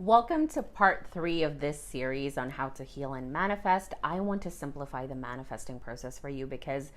Welcome to part 3 of this series on how to heal and manifest. I want to simplify the manifesting process for you because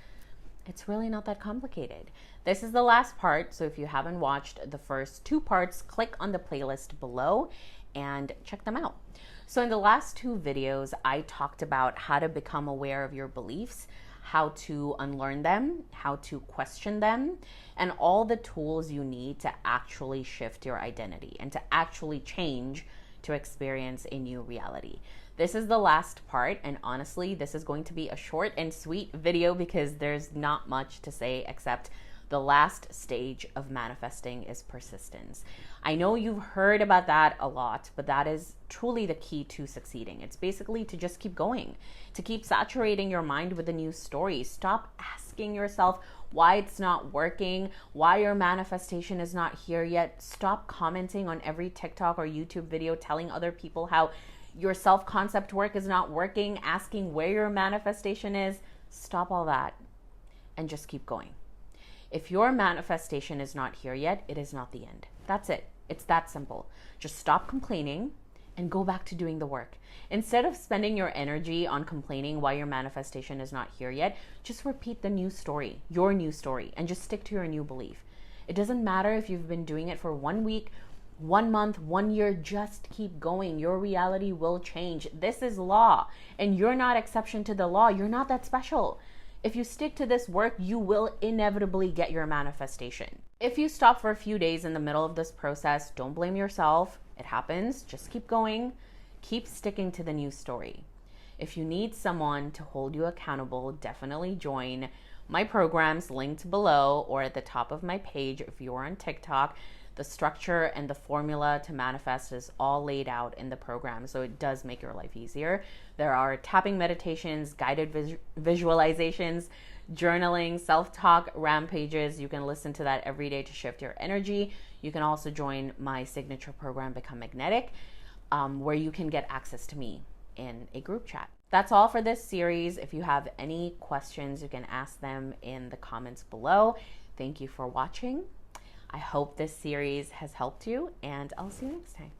it's really not that complicated. This is the last part, so if you haven't watched the first 2 parts, click on the playlist below and check them out. So in the last 2 videos, I talked about how to become aware of your beliefs, how to unlearn them, how to question them, and all the tools you need to actually shift your identity and to actually change to experience a new reality. This is the last part, and honestly, this is going to be a short and sweet video because there's not much to say except the last stage of manifesting is persistence. I know you've heard about that a lot, but that is truly the key to succeeding. It's basically to just keep going, to keep saturating your mind with a new story. Stop asking yourself why it's not working, why your manifestation is not here yet. Stop commenting on every TikTok or YouTube video telling other people how your self-concept work is not working, asking where your manifestation is. Stop all that and just keep going. If your manifestation is not here yet, it is not the end. That's it. It's that simple. Just stop complaining and go back to doing the work. Instead of spending your energy on complaining why your manifestation is not here yet, just repeat the new story, your new story, and just stick to your new belief. It doesn't matter if you've been doing it for 1 week, 1 month, 1 year, just keep going. Your reality will change. This is law, and you're not exception to the law. You're not that special. If you stick to this work, you will inevitably get your manifestation. If you stop for a few days in the middle of this process, don't blame yourself. It happens. Just keep going. Keep sticking to the new story. If you need someone to hold you accountable, definitely join my programs linked below or at the top of my page if you're on TikTok. The structure and the formula to manifest is all laid out in the program, so it does make your life easier. There are tapping meditations, guided visualizations, journaling, self-talk, rampages. You can listen to that every day to shift your energy. You can also join my signature program, Become Magnetic, where you can get access to me in a group chat. That's all for this series. If you have any questions, you can ask them in the comments below. Thank you for watching. I hope this series has helped you, and I'll see you next time.